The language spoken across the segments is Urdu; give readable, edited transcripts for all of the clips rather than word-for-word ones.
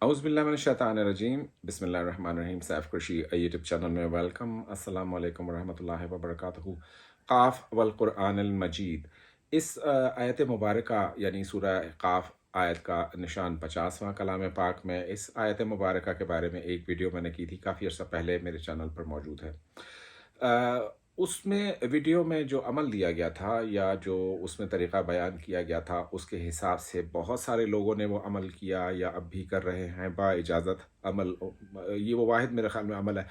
اعوذ باللہ من الشیطان الرجیم بسم اللہ الرحمن الرحیم سیف قریشی یوٹیوب چینل میں ویلکم۔ السلام علیکم ورحمۃ اللہ وبرکاتہ۔ قاف والقرآن المجید، اس آیت مبارکہ یعنی سورہ قاف آیت کا نشان 50واں کلام پاک میں اس آیت مبارکہ کے بارے میں ایک ویڈیو میں نے کی تھی، کافی عرصہ پہلے میرے چینل پر موجود ہے۔ اس میں ویڈیو میں جو عمل دیا گیا تھا یا جو اس میں طریقہ بیان کیا گیا تھا، اس کے حساب سے بہت سارے لوگوں نے وہ عمل کیا یا اب بھی کر رہے ہیں با اجازت عمل۔ یہ وہ واحد میرے خیال میں عمل ہے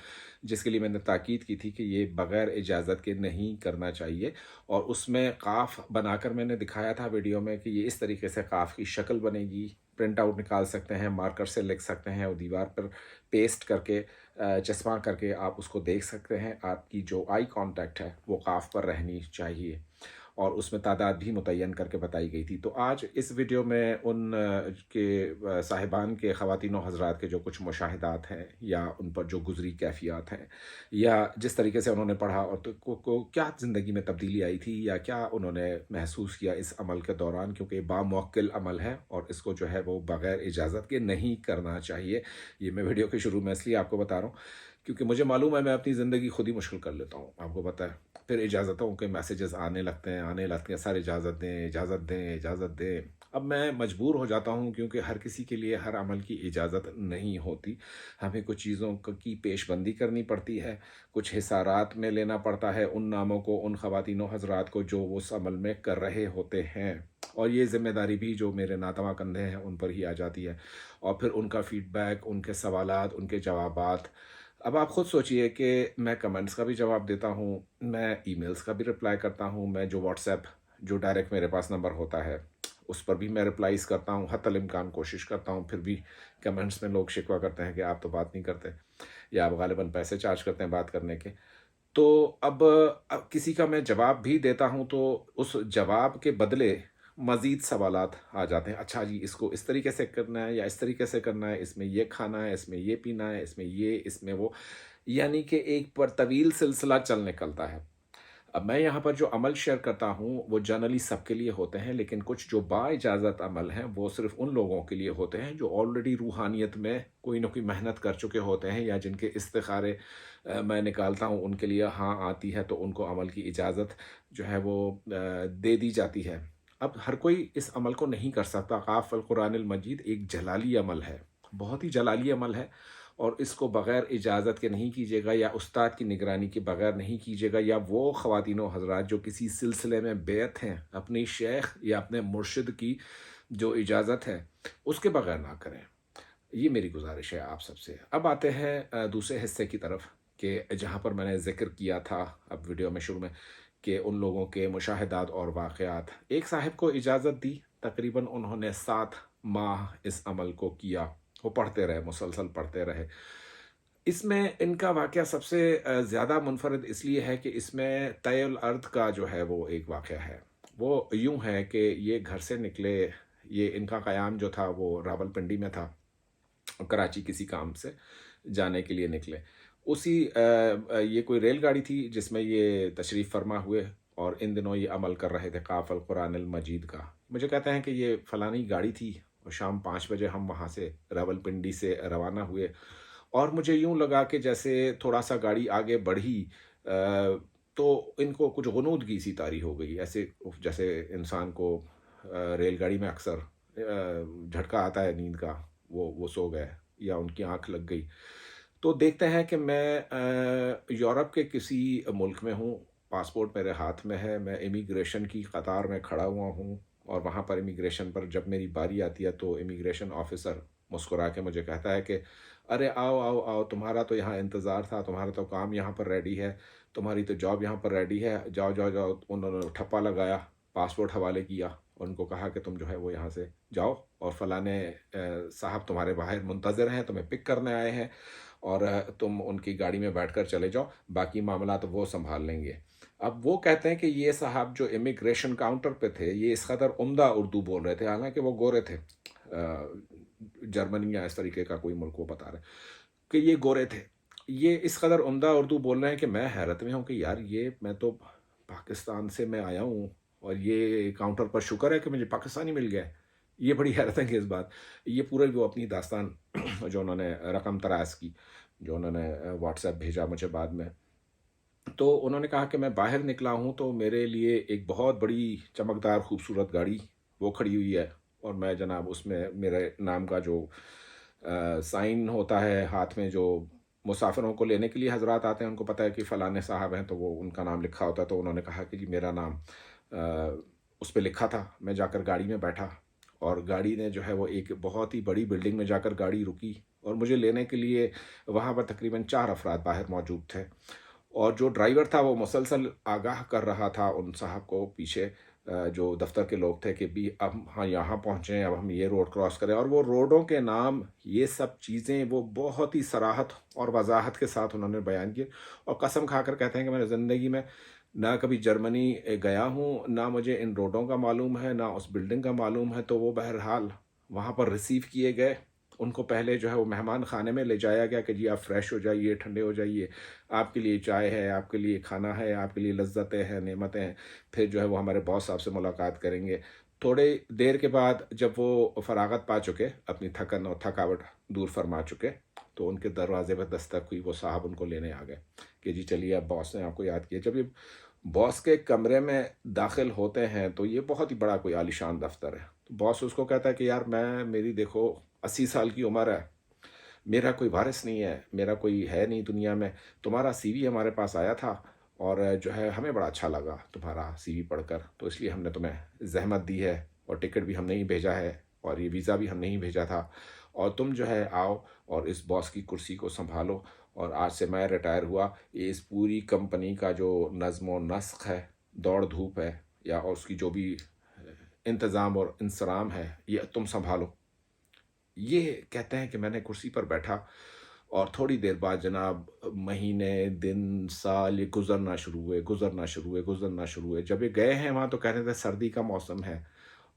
جس کے لیے میں نے تاکید کی تھی کہ یہ بغیر اجازت کے نہیں کرنا چاہیے، اور اس میں قاف بنا کر میں نے دکھایا تھا ویڈیو میں کہ یہ اس طریقے سے قاف کی شکل بنے گی، پرنٹ آؤٹ نکال سکتے ہیں، مارکر سے لکھ سکتے ہیں، اور دیوار پر پیسٹ کر کے چسپاں کر کے آپ اس کو دیکھ سکتے ہیں۔ آپ کی جو آئی کانٹیکٹ ہے وہ قاف پر رہنی چاہیے، اور اس میں تعداد بھی متعین کر کے بتائی گئی تھی۔ تو آج اس ویڈیو میں ان کے صاحبان کے، خواتین و حضرات کے جو کچھ مشاہدات ہیں یا ان پر جو گزری کیفیات ہیں یا جس طریقے سے انہوں نے پڑھا اور کو کیا زندگی میں تبدیلی آئی تھی یا کیا انہوں نے محسوس کیا اس عمل کے دوران، کیونکہ باموکل عمل ہے اور اس کو جو ہے وہ بغیر اجازت کے نہیں کرنا چاہیے۔ یہ میں ویڈیو کے شروع میں اس لیے آپ کو بتا رہا ہوں کیونکہ مجھے معلوم ہے میں اپنی زندگی خود ہی مشکل کر لیتا ہوں، آپ کو پتہ ہے۔ پھر اجازتوں کے میسیجز آنے لگتے ہیں، سر اجازت دیں اجازت دیں اجازت دیں۔ اب میں مجبور ہو جاتا ہوں کیونکہ ہر کسی کے لیے ہر عمل کی اجازت نہیں ہوتی، ہمیں کچھ چیزوں کی پیش بندی کرنی پڑتی ہے، کچھ حصارات میں لینا پڑتا ہے ان ناموں کو، ان خواتین و حضرات کو جو اس عمل میں کر رہے ہوتے ہیں، اور یہ ذمہ داری بھی جو میرے ناتواں کندھے ہیں ان پر ہی آ جاتی ہے، اور پھر ان کا فیڈ بیک، ان کے سوالات، ان کے جوابات۔ اب آپ خود سوچئے کہ میں کمنٹس کا بھی جواب دیتا ہوں، میں ای میلز کا بھی رپلائی کرتا ہوں، میں جو واٹس ایپ جو ڈائریکٹ میرے پاس نمبر ہوتا ہے اس پر بھی میں رپلائز کرتا ہوں، حتی الامکان کوشش کرتا ہوں، پھر بھی کمنٹس میں لوگ شکوہ کرتے ہیں کہ آپ تو بات نہیں کرتے، یا آپ غالباً پیسے چارج کرتے ہیں بات کرنے کے۔ تو اب کسی کا میں جواب بھی دیتا ہوں تو اس جواب کے بدلے مزید سوالات آ جاتے ہیں، اچھا جی اس کو اس طریقے سے کرنا ہے یا اس طریقے سے کرنا ہے، اس میں یہ کھانا ہے، اس میں یہ پینا ہے، اس میں یہ، اس میں وہ، یعنی کہ ایک پر طویل سلسلہ چل نکلتا ہے۔ اب میں یہاں پر جو عمل شیئر کرتا ہوں وہ جنرلی سب کے لیے ہوتے ہیں، لیکن کچھ جو با اجازت عمل ہیں وہ صرف ان لوگوں کے لیے ہوتے ہیں جو آلریڈی روحانیت میں کوئی نہ کوئی محنت کر چکے ہوتے ہیں، یا جن کے استخارے میں نکالتا ہوں ان کے لیے ہاں آتی ہے تو ان کو عمل کی اجازت جو ہے وہ دے دی جاتی ہے۔ اب ہر کوئی اس عمل کو نہیں کر سکتا۔ قاف القرآن المجید ایک جلالی عمل ہے، بہت ہی جلالی عمل ہے، اور اس کو بغیر اجازت کے نہیں کیجیے گا، یا استاد کی نگرانی کے بغیر نہیں کیجیے گا، یا وہ خواتین و حضرات جو کسی سلسلے میں بیعت ہیں اپنی شیخ یا اپنے مرشد کی جو اجازت ہے اس کے بغیر نہ کریں۔ یہ میری گزارش ہے آپ سب سے۔ اب آتے ہیں دوسرے حصے کی طرف، کہ جہاں پر میں نے ذکر کیا تھا اب ویڈیو میں شروع میں کہ ان لوگوں کے مشاہدات اور واقعات۔ ایک صاحب کو اجازت دی، تقریباً انہوں نے 7 ماہ اس عمل کو کیا، وہ پڑھتے رہے، مسلسل پڑھتے رہے۔ اس میں ان کا واقعہ سب سے زیادہ منفرد اس لیے ہے کہ اس میں طی الارض کا جو ہے وہ ایک واقعہ ہے۔ وہ یوں ہے کہ یہ گھر سے نکلے، یہ ان کا قیام جو تھا وہ راول پنڈی میں تھا، کراچی کسی کام سے جانے کے لیے نکلے۔ اسی یہ کوئی ریل گاڑی تھی جس میں یہ تشریف فرما ہوئے، اور ان دنوں یہ عمل کر رہے تھے قاف القرآن المجید کا۔ مجھے کہتے ہیں کہ یہ فلانی گاڑی تھی، اور شام 5 بجے ہم وہاں سے راول پنڈی سے روانہ ہوئے، اور مجھے یوں لگا کہ جیسے تھوڑا سا گاڑی آگے بڑھی تو ان کو کچھ غنودگی سی طاری ہو گئی، ایسے جیسے انسان کو ریل گاڑی میں اکثر جھٹکا آتا ہے نیند کا، وہ سو گئے یا ان کی آنکھ لگ گئی۔ تو دیکھتے ہیں کہ میں یورپ کے کسی ملک میں ہوں، پاسپورٹ میرے ہاتھ میں ہے، میں امیگریشن کی قطار میں کھڑا ہوا ہوں، اور وہاں پر امیگریشن پر جب میری باری آتی ہے تو امیگریشن آفیسر مسکرا کے مجھے کہتا ہے کہ ارے آؤ آؤ آؤ، تمہارا تو یہاں انتظار تھا، تمہارا تو کام یہاں پر ریڈی ہے، تمہاری تو جاب یہاں پر ریڈی ہے، جاؤ جاؤ جاؤ۔ انہوں نے ٹھپا لگایا، پاسپورٹ حوالے کیا، اور ان کو کہا کہ تم جو ہے وہ یہاں سے جاؤ، اور فلانے صاحب تمہارے باہر منتظر ہیں، تمہیں پک کرنے آئے ہیں، اور تم ان کی گاڑی میں بیٹھ کر چلے جاؤ، باقی معاملات وہ سنبھال لیں گے۔ اب وہ کہتے ہیں کہ یہ صاحب جو امیگریشن کاؤنٹر پہ تھے یہ اس قدر عمدہ اردو بول رہے تھے، حالانکہ وہ گورے تھے، جرمنی یا اس طریقے کا کوئی ملک وہ بتا رہے کہ یہ گورے تھے، یہ اس قدر عمدہ اردو بول رہے ہیں کہ میں حیرت میں ہوں کہ یار یہ میں تو پاکستان سے میں آیا ہوں، اور یہ کاؤنٹر پر شکر ہے کہ مجھے پاکستانی مل گیا ہے، یہ بڑی حیرت انگیز بات، یہ پورا وہ اپنی داستان جو انہوں نے رقم تراز کی، جو انہوں نے واٹس ایپ بھیجا مجھے بعد میں، تو انہوں نے کہا کہ میں باہر نکلا ہوں تو میرے لیے ایک بہت بڑی چمکدار خوبصورت گاڑی وہ کھڑی ہوئی ہے، اور میں جناب اس میں میرے نام کا جو سائن ہوتا ہے ہاتھ میں، جو مسافروں کو لینے کے لیے حضرات آتے ہیں ان کو پتہ ہے کہ فلاں صاحب ہیں تو وہ ان کا نام لکھا ہوتا ہے، تو انہوں نے کہا کہ جی میرا نام آ، اس پہ لکھا تھا۔ میں جا کر گاڑی میں بیٹھا، اور گاڑی نے جو ہے وہ ایک بہت ہی بڑی بلڈنگ میں جا کر گاڑی رکی، اور مجھے لینے کے لیے وہاں پر تقریباً 4 افراد باہر موجود تھے، اور جو ڈرائیور تھا وہ مسلسل آگاہ کر رہا تھا ان صاحب کو پیچھے، جو دفتر کے لوگ تھے، کہ بھی اب ہاں یہاں پہنچے ہیں، اب ہم یہ روڈ کراس کریں، اور وہ روڈوں کے نام یہ سب چیزیں وہ بہت ہی صراحت اور وضاحت کے ساتھ انہوں نے بیان کی، اور قسم کھا کر کہتے ہیں کہ میں نے زندگی میں نہ کبھی جرمنی گیا ہوں، نہ مجھے ان روڈوں کا معلوم ہے، نہ اس بلڈنگ کا معلوم ہے، تو وہ بہرحال وہاں پر ریسیو کیے گئے۔ ان کو پہلے جو ہے وہ مہمان خانے میں لے جایا گیا کہ جی آپ فریش ہو جائیے، ٹھنڈے ہو جائیے، آپ کے لیے چائے ہے، آپ کے لیے کھانا ہے، آپ کے لیے لذتیں ہیں، نعمتیں ہیں۔ پھر جو ہے وہ ہمارے باس صاحب سے ملاقات کریں گے۔ تھوڑے دیر کے بعد جب وہ فراغت پا چکے، اپنی تھکن اور تھکاوٹ دور فرما چکے، تو ان کے دروازے پر دستک ہوئی، وہ صاحب ان کو لینے آ گئے کہ جی چلیے اب باس نے آپ کو یاد کیا۔ جب یہ باس کے کمرے میں داخل ہوتے ہیں تو یہ بہت ہی بڑا کوئی عالیشان دفتر ہے، تو باس اس کو کہتا ہے کہ یار میری دیکھو 80 سال کی عمر ہے، میرا کوئی وارث نہیں ہے، میرا کوئی ہے نہیں دنیا میں، تمہارا سی وی ہمارے پاس آیا تھا، اور جو ہے ہمیں بڑا اچھا لگا تمہارا سی وی پڑھ کر، تو اس لیے ہم نے تمہیں زحمت دی ہے، اور ٹکٹ بھی ہم نے ہی بھیجا ہے، اور یہ ویزا بھی ہم نے ہی بھیجا تھا، اور تم جو ہے آؤ اور اس باس کی کرسی کو سنبھالو، اور آج سے میں ریٹائر ہوا، یہ اس پوری کمپنی کا جو نظم و نسق ہے، دوڑ دھوپ ہے، یا اس کی جو بھی انتظام اور انصرام ہے، یہ تم سنبھالو۔ یہ کہتے ہیں کہ میں نے کرسی پر بیٹھا، اور تھوڑی دیر بعد جناب مہینے دن سال یہ گزرنا شروع ہوئے۔ جب یہ گئے ہیں وہاں تو کہہ رہے تھے سردی کا موسم ہے،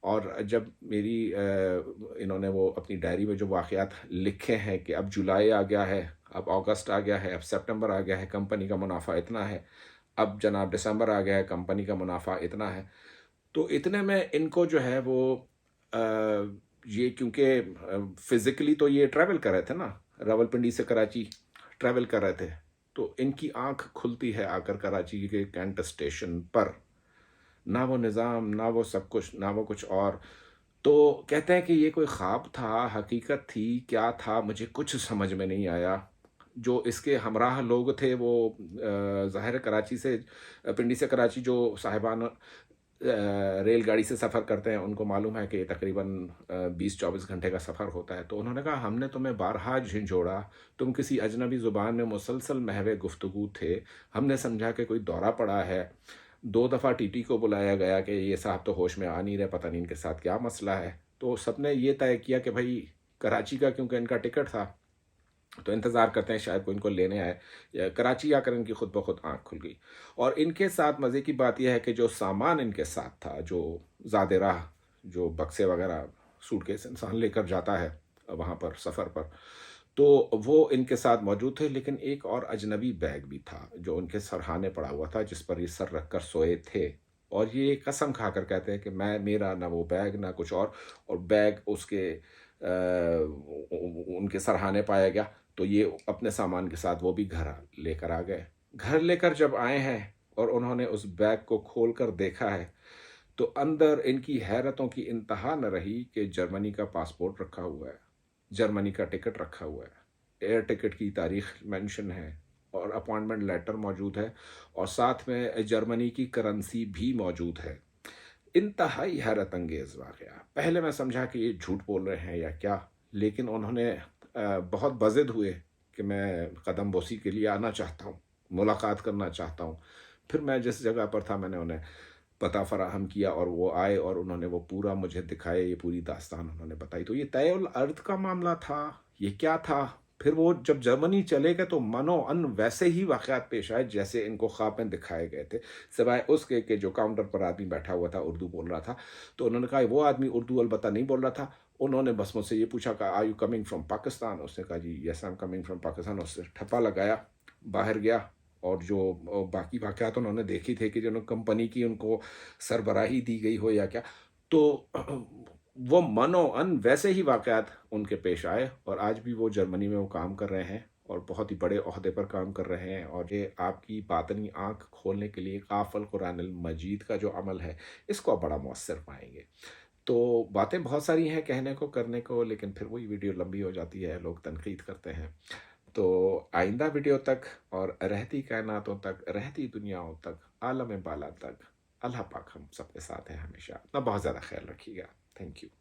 اور جب میری انہوں نے وہ اپنی ڈائری میں جو واقعات لکھے ہیں کہ اب جولائی آ گیا ہے، اب اگست آ گیا ہے، اب سپٹمبر آ گیا ہے، کمپنی کا منافع اتنا ہے، اب جناب دسمبر آ گیا ہے، کمپنی کا منافع اتنا ہے، تو اتنے میں ان کو جو ہے وہ آ، یہ کیونکہ فزیکلی تو یہ ٹریول کر رہے تھے نا، راولپنڈی سے کراچی ٹریول کر رہے تھے، تو ان کی آنکھ کھلتی ہے آ کر کراچی کے کینٹ اسٹیشن پر، نہ وہ نظام، نہ وہ سب کچھ، نہ وہ کچھ اور، تو کہتے ہیں کہ یہ کوئی خواب تھا، حقیقت تھی، کیا تھا، مجھے کچھ سمجھ میں نہیں آیا۔ جو اس کے ہمراہ لوگ تھے وہ ظاہر ہے کراچی سے، پنڈی سے کراچی جو صاحبان ریل گاڑی سے سفر کرتے ہیں ان کو معلوم ہے کہ یہ تقریباً 20-24 گھنٹے کا سفر ہوتا ہے، تو انہوں نے کہا ہم نے تمہیں بارہا جھنجھوڑا، تم کسی اجنبی زبان میں مسلسل محو گفتگو تھے، ہم نے سمجھا کہ کوئی دورہ پڑا ہے، 2 دفعہ ٹی ٹی کو بلایا گیا کہ یہ صاحب تو ہوش میں آ نہیں رہے، پتہ نہیں ان کے ساتھ کیا مسئلہ ہے، تو سب نے یہ طے کیا کہ بھائی کراچی کا کیونکہ ان کا ٹکٹ تھا تو انتظار کرتے ہیں شاید کوئی ان کو لینے آئے، یا کراچی آ کر ان کی خود بخود آنکھ کھل گئی۔ اور ان کے ساتھ مزے کی بات یہ ہے کہ جو سامان ان کے ساتھ تھا، جو زاد راہ، جو بکسے وغیرہ سوٹ کیس انسان لے کر جاتا ہے وہاں پر سفر پر، تو وہ ان کے ساتھ موجود تھے، لیکن ایک اور اجنبی بیگ بھی تھا جو ان کے سرہانے پڑا ہوا تھا، جس پر یہ سر رکھ کر سوئے تھے، اور یہ قسم کھا کر کہتے ہیں کہ میرا نہ وہ بیگ نہ کچھ اور بیگ اس کے ان کے سرہانے پایا گیا، تو یہ اپنے سامان کے ساتھ وہ بھی گھر لے کر آ گئے۔ گھر لے کر جب آئے ہیں اور انہوں نے اس بیگ کو کھول کر دیکھا ہے، تو اندر ان کی حیرتوں کی انتہا نہ رہی کہ جرمنی کا پاسپورٹ رکھا ہوا ہے، جرمنی کا ٹکٹ رکھا ہوا ہے، ایئر ٹکٹ کی تاریخ مینشن ہے، اور اپوائنٹمنٹ لیٹر موجود ہے، اور ساتھ میں جرمنی کی کرنسی بھی موجود ہے۔ انتہائی حیرت انگیز واقعہ، پہلے میں سمجھا کہ یہ جھوٹ بول رہے ہیں یا کیا، لیکن انہوں نے بہت بزد ہوئے کہ میں قدم بوسی کے لیے آنا چاہتا ہوں، ملاقات کرنا چاہتا ہوں۔ پھر میں جس جگہ پر تھا میں نے انہیں پتہ فراہم کیا، اور وہ آئے اور انہوں نے وہ پورا مجھے دکھایا، یہ پوری داستان انہوں نے بتائی، تو یہ طے الارض کا معاملہ تھا، یہ کیا تھا؟ پھر وہ جب جرمنی چلے گئے تو منو ان ویسے ہی واقعات پیش آئے جیسے ان کو خواب میں دکھائے گئے تھے، سوائے اس کے کہ جو کاؤنٹر پر آدمی بیٹھا ہوا تھا اردو بول رہا تھا، تو انہوں نے کہا وہ آدمی اردو البتہ نہیں بول رہا تھا، انہوں نے بس مجھ سے یہ پوچھا کہ are you coming from Pakistan, اس نے کہا جی yes I'm coming from Pakistan, اس سے ٹھپا لگایا، باہر گیا، اور جو باقی واقعات انہوں نے دیکھی تھے کہ جو کمپنی کی ان کو سربراہی دی گئی ہو یا کیا، تو وہ منو ان ویسے ہی واقعات ان کے پیش آئے، اور آج بھی وہ جرمنی میں وہ کام کر رہے ہیں اور بہت ہی بڑے عہدے پر کام کر رہے ہیں، اور یہ آپ کی باطنی آنکھ کھولنے کے لیے قاف القرآن المجید کا جو عمل ہے اس کو آپ بڑا مؤثر پائیں گے۔ تو باتیں بہت ساری ہیں کہنے کو کرنے کو، لیکن پھر وہی ویڈیو لمبی ہو جاتی ہے، لوگ تنقید کرتے ہیں۔ تو آئندہ ویڈیو تک، اور رہتی کائناتوں تک، رہتی دنیاؤں تک، عالم بالا تک، اللہ پاک ہم سب کے ساتھ ہیں ہمیشہ۔ اپنا بہت زیادہ خیال رکھیے گا۔ Thank you.